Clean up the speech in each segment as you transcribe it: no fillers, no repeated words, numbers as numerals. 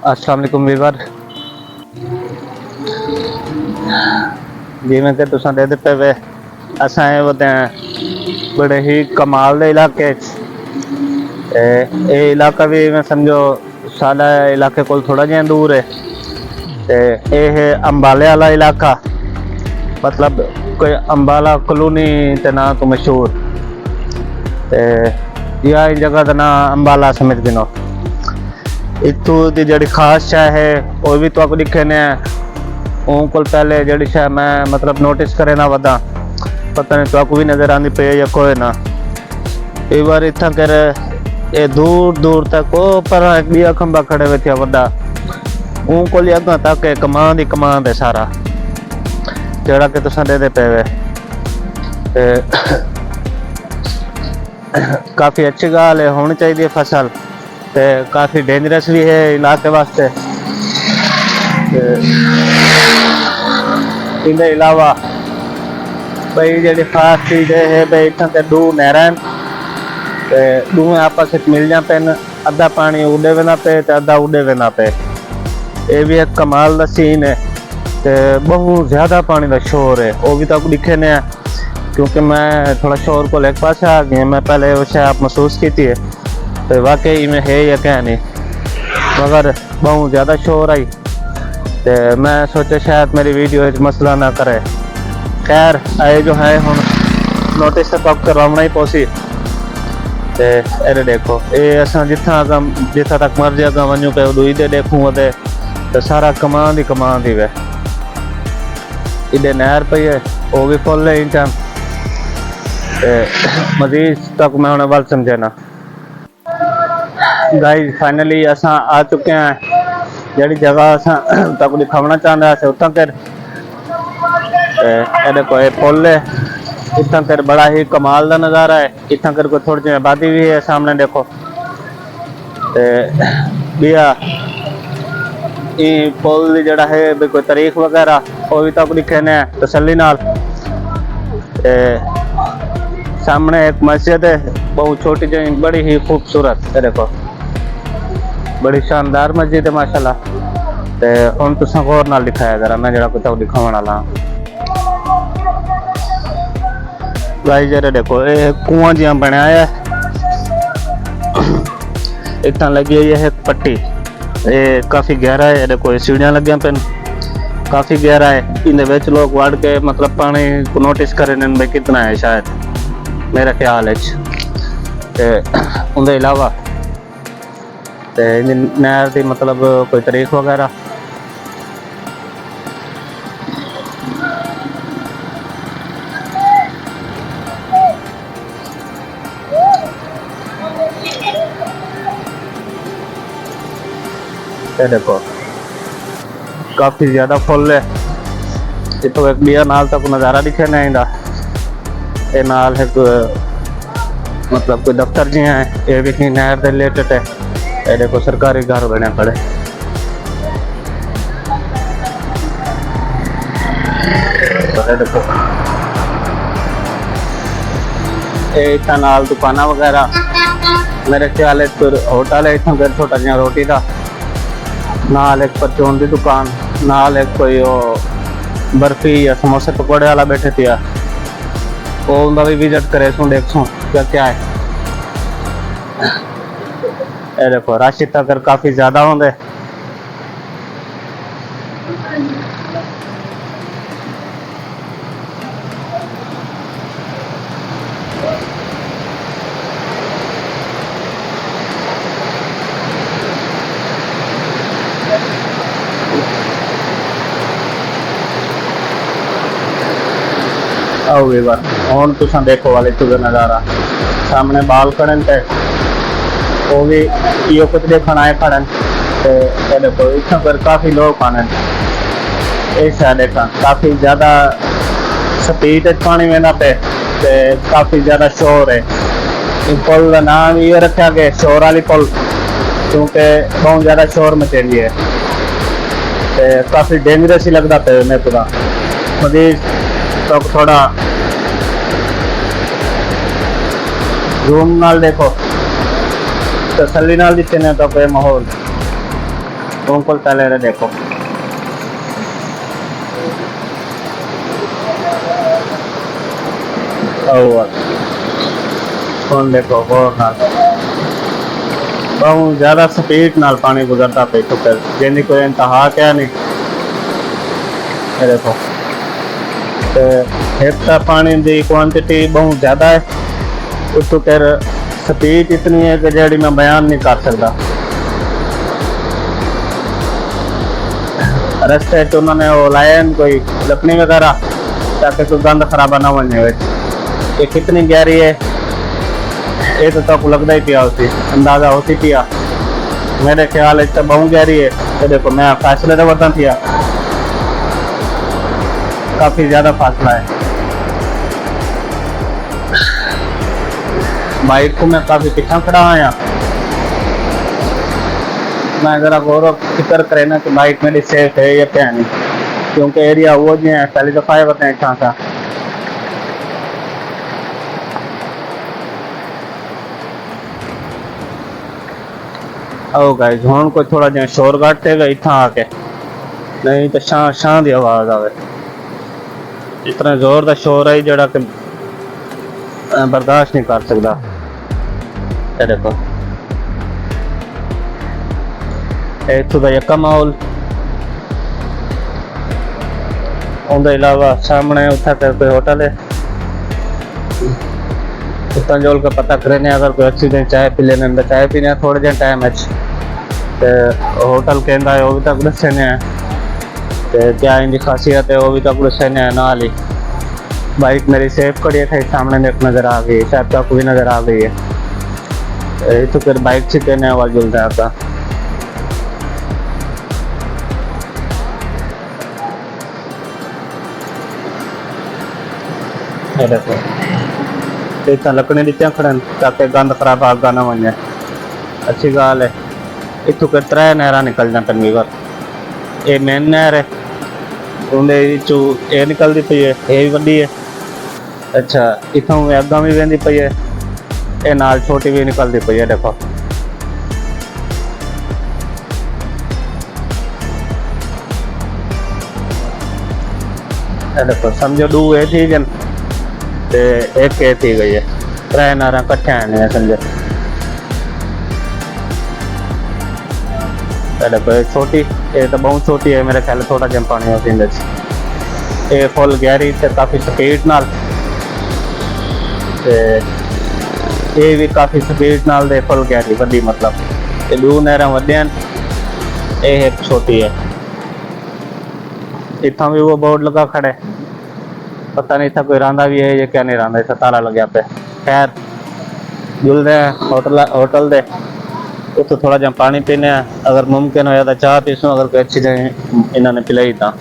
अस्सलाम वालेकुम वीवर। जिमें कि तुसां दे दिते वे असां आए होते हैं बड़े ही कमाल दे इलाके ये इलाका भी मैं समझो साडा इलाके को थोड़ा जिहा दूर है। ये है अंबाले वाला इलाका, मतलब कोई अंबाला कॉलोनी के नाम तो मशहूर। यह जगह का नाम अंबाला समझ गिनो। इतों की जी खास शह है वह भी तो दिखे ने उन को पहले जी शह मैं मतलब नोटिस करे ना वदा पता नहीं तो भी नज़र आती पे या कोई ना। कई बार इतना कर ये दूर दूर तक वो पर एक बिया खंबा खड़े हुए थे वड्डा उन को अगर तक कमान ही कमान है सारा जड़ा कि तुसा दे पे वे। काफ़ी अच्छी गाल है, होनी चाहिए फसल। काफ़ी डेंजरस भी है इलाके वास्ते। इनके अलावा भाई जी खास चीज़ है भाई इतना के दो नहर दो आपस मिल जा पे, अद्धा पानी उड़े वेना पे अद्धा उड़े वेना पे। ये भी एक कमाल का सीन है। बहुत ज़्यादा पानी का शोर है वो भी तो दिखे ने क्योंकि मैं थोड़ा शोर को लेकर पास आ गया। मैं पहले वो शायद महसूस की थी तो वाकई में है या क्या नहीं, मगर बहुत ज़्यादा शोर आई तो मैं सोचा शायद मेरी वीडियो मसला ना करे। खैर आए जो है हम नोटिस तक अब करवाना ही पौसी। अरे देखो ये असा जिथा तक मर्जी अगर वनूँ पे दुई दे देखूँ तो सारा कमान ही वे। इधे नहर पई है वो भी फुल है इंचान मजीद तक मैं उन्हें वल समझे ना। गाइस फाइनली असा आ चुके हैं जी जगह असा तक दिखाना चाहता है उतना कर देखो ये पुल है। इतना कर बड़ा ही कमाल का नज़ारा है। इतना कर कोई थोड़ी जी आबादी भी है सामने देखो। बिया पुल की जड़ा है भी कोई तारीख वगैरह वो भी तक दिखे ने तसली नाल। सामने एक मस्जिद है बहुत छोटी जी बड़ी ही खूबसूरत है देखो, बड़ी शानदार मस्जिद है माशाल्लाह। हम तुसा गौर नाल दिखाया जरा मैं जरा कुछ दिखाने वाला गाइस। जरा देखो ये कुआं जिहा बनया है इतना लगी हुई है पट्टी। ये काफ़ी गहरा है देखो, सीढ़ियाँ लगिया पेन काफ़ी गहरा है। इन लोग वड़ के मतलब पानी को नोटिस करें भाई कितना है शायद मेरा ख्याल है। उनके अलावा नहर की मतलब कोई तारीख वगैरह देखो काफ़ी ज़्यादा फुल है। इतो एक बिया नाल तक नज़ारा दिखे नहीं दा। ये नाल एक मतलब कोई दफ्तर जी है ये भी नहर से रिलेटेड है। ये देखो सरकारी घर बने पड़े। देखो ये इतना नाल दुकाना वगैरह मेरे ख्याल होटल है। इतना घर छोटा जिहा रोटी का नाल एक परचून की दुकान नाल एक कोई बर्फी या समोसे पकौड़े वाला बैठे थे वो उनका भी विजिट करे सू देख सू क्या क्या है। ये देखो रश तक काफ़ी ज़्यादा होंगे। आओ वीवर हम तुसा देखो वाले तुझे नज़ारा सामने बाल खड़न थे वो भी यो कुछ देखना आए खड़न। देखो इतना पर काफ़ी लोग आने ऐसा देखा काफ़ी ज़्यादा स्पीड पानी में ना पे काफ़ी ज़्यादा शोर है। पुल का नाम ये रखा गया शोर वाली पुल क्योंकि बहुत ज़्यादा शोर मचेली है। काफ़ी डेंजरस ही लगता पे मेरे को मजीद तो थोड़ा जूम नाल देखो तसली नाल दिखे ने तो कोई माहौल उनको चले रहे देखो। और कौन देखो और नाल बहुत ज्यादा स्पीड नाल पानी गुजरता पे तो फिर जिंदी कोई इंतहा क्या नहीं। ये देखो तो एक तो पानी की क्वांटिटी बहुत ज्यादा है, उस तो फिर स्पीड इतनी है कि जड़ी मैं बयान नहीं कर सकता। रस्ते च उन्होंने वो लाए कोई लकड़ी वगैरह ताकि कोई गंद खराबा ना बने। ये कितनी गहरी है ये तो तक लगता ही पिया, उसी अंदाजा होती पिया। मेरे ख्याल तो बहुत गहरी है। तो देखो मैं फासले तो बता पिया, काफी ज्यादा फासला है। बाइक को मैं काफी पीछा खड़ा आया, मैं जरा गौर फिक्र करे ना कि बाइक मेरी सेफ है या क्या नहीं, क्योंकि एरिया वो नहीं है पहली दफा है बताएं कहाँ का। आओ गाइस हुन कोई थोड़ा जिहा शोर घटेगा इतना आके, नहीं तो शां शां दी आवाज आवे। इतना जोर का शोर है जड़ा कि बर्दाश्त नहीं कर सकता। ये देखो इतों का यका माहौल, उनके अलावा सामने उठा कर कोई होटल है, उतना जोल का पता करें अगर कोई अच्छी दिन चाय पी लेने तो चाय पीने थोड़े दिन टाइम होटल कहता है वो भी तक दसे ने है, क्या इनकी खासियत है वो भी तक दसे ने है। नाल ही बाइक मेरी सेफ खड़ी है, सामने देख नजर आ गई, शायद तक भी नजर आ गई है। तो फिर बाइक से कहने आवाज जुल जाता। देखो इतना लकड़ी नीचे खड़न ताकि गंद खराब आगा ना बन जाए। अच्छी गाल है। इतों के 3 नहर निकल जाए पी बार। ये मेन नहर है, उन्हें ये निकलती पई है, ये भी वड्डी है। अच्छा इतों अगा भी वहदी पई है, ये नाल छोटी भी निकलती पई है। देखो देखो समझो 2 ये थी जन ते एक ये थी गई है, 3 नारा कट्ठे आने समझो। देखो छोटी ये तो बहुत छोटी है, मेरे ख्याल थोड़ा जम पानी होती है। ये फुल गहरी से काफी स्पीड नाल, ये भी काफी स्पीड नाल दे फुल गहरी वड्डी, मतलब ये 2 नहर वड्डियां ये एक छोटी है। इतना भी वो बोर्ड लगा खड़े, पता नहीं था कोई रांदा भी है या क्या नहीं रांदा, इतना ताला लग गया पे। खैर जुल रहे होटल दे तो थोड़ा जहा पानी पीने, अगर मुमकिन हो तो चाह पीसूँ, अगर कोई अच्छी जगह इन्होंने पिलाई था,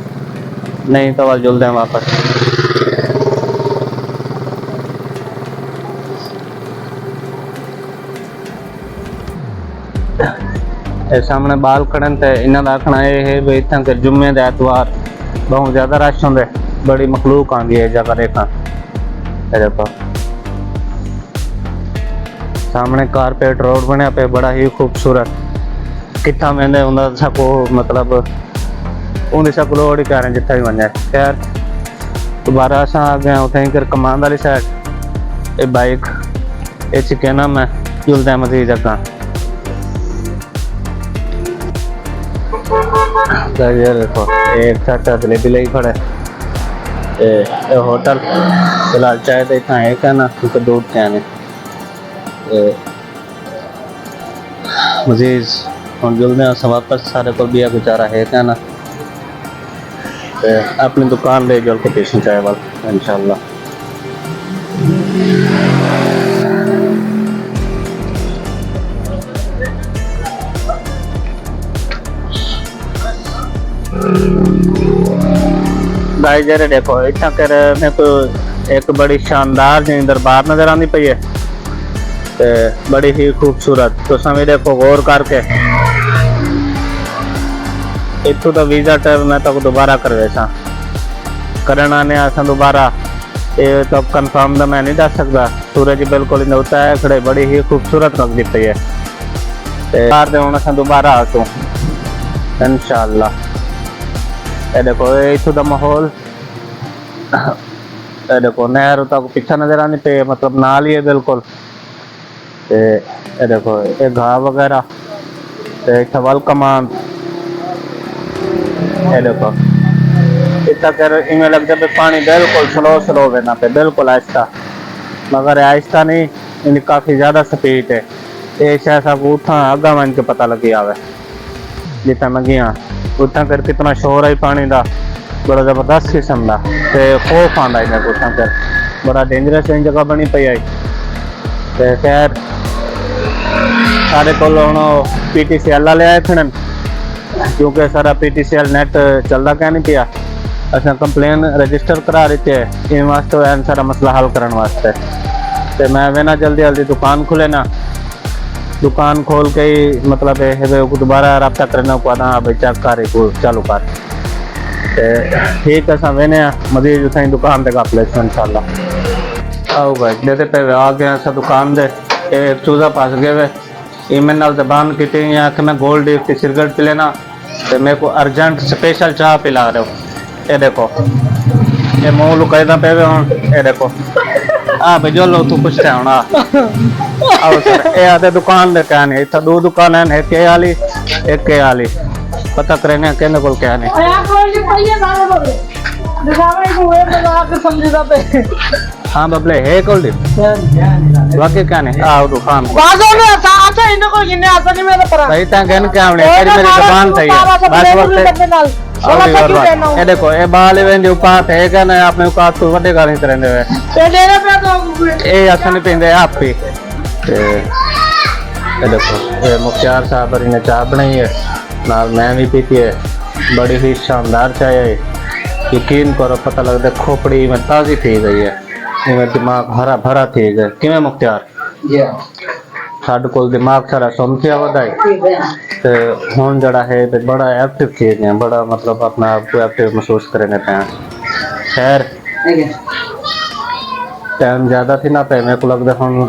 नहीं तो वह जुलते हैं वापस। सामने बाल खड़न थे, इन्हों का आखना यह है भी इतना के जुम्मे के एतवार बहुत ज्यादा रश होंगे, बड़ी मखलूक आती है जगह देखा। देखो सामने कारपेट रोड बनया पे, बड़ा ही खूबसूरत। कितना मैंने उन्हें सको मतलब उन्हें सको रोड ही कह रहे जितना भी बन जाए। खैर दोबारा अस आ गए उठे कर कमान वाली साइड। ये बाइक ये कहना मैं जुलता मजीद अगर देखो एक चाचा जलेबी ले खड़े। होटल फिलहाल चाहे तो इतना है क्या ना, क्योंकि दूर के आने मजीद हम जुलने वापस सारे को भी गुजारा है क्या ना, अपनी दुकान ले जुल के पेश चाहे वाल इंशाल्लाह। गाइस जरा देखो इतना कर मेरे को एक बड़ी शानदार जी दरबार नजर आती पई है, बड़ी ही खूबसूरत। तो समय देखो गौर करके इतों तो वीजा टर्म मैं तो दोबारा करवे सा करना आने आसा दोबारा, ये तो कंफर्म तो मैं नहीं दस सकता। सूरज बिल्कुल होता है खड़े, बड़ी ही खूबसूरत लगती पई है। बाहर दे दोबारा आ तू इंशाअल्लाह। ये देखो ये इथों दा माहौल, ये देखो नहर तक पीछे नजर आनी पे, मतलब नाल ही है बिल्कुल। ते ये देखो ये घाह वगैरह, ते इत्थे वल कमान, ये देखो इतना कर इमें लगता है पानी बिल्कुल स्लो स्लो बहना पे, बिल्कुल आहिस्ता, मगर आहिस्ता नहीं, इनकी काफ़ी ज़्यादा स्पीड है। ये शायद आपको उठा अगा मन के पता लगी आवे जितना मैं गया, उठा कर कितना शोर है पानी का, बड़ा ज़बरदस्त किस्म का, ते खौफ आंदा है मेरे को उठा कर, बड़ा डेंजरस जगह बनी पई है। ते खैर सारे को PTCL ले आए थे, क्योंकि सारा PTCL नेट चलता क्या नहीं पिया, असा कंप्लेन रजिस्टर करा रही थे इन वास्ते, एन सारा मसला हल करने वास्ते। तो मैं वे ना जल्दी जल्दी दुकान खुले ना, दुकान खोल के ही मतलब दोबारा रब्ता करना पड़ा, भाई चेक कर चालू कर। ठीक है असा वेने मजीद उस दुकान से गप ले इंशाल्लाह। आओ भाई देते पे आ गए असा दुकान दे, एक चूजा फस गए वे, ईमेल नाल जबान की कि मैं गोल्ड डीप की सिगरेट पी लेना, तो मेरे को अर्जेंट स्पेशल चाह पिला रहे हो। ये देखो ये मुँह लुकाईदा पे हूँ, ये देखो आ भाई जो लो तू कुछ है होना। आओ सर ये आते दुकान दे क्या नहीं, इतना दो दुकान है, एक के वाली एक के वाली, पता करें कहने को क्या नहीं। हाँ बबले है कोल्ड बाकी क्या नहीं, आओ दुकान भाई ता कहने क्या होने तेरी मेरी दुकान सही है बस वक्त। ये देखो ये बाल वेंदे उकात है क्या ना, आपने उकात तो वड्डे गाली करने वे ए अस नहीं पींदे आप ही। ये देखो ये मुख्तार साहब ने चाय बनाई है, नाल मैं भी पीती है, बड़ी ही शानदार चाय है, यकीन करो पता लगता है खोपड़ी में ताज़ी थी गई है, मेरा दिमाग हरा भरा थी गया। किमें मुख्तार साढ़े को दिमाग सारा सुमथिया वधाई, तो हुन जड़ा है बड़ा एक्टिव थी गए, बड़ा मतलब अपना आप को एक्टिव महसूस करने पे। खैर टाइम ज़्यादा थी ना पे, मेरे को लगता हुन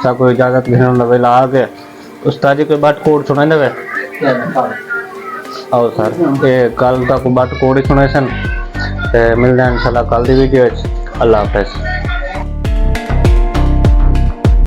सब कोई इजाज़त घेरने वेला आ गए। उस्ताद जी कोई बट कोड सुना देवे आओ सर, ये कल तक बट कोड ही सुने सन, मिलते हैं इंशाल्लाह कल दी वीडियो। अल्लाह हाफिज़।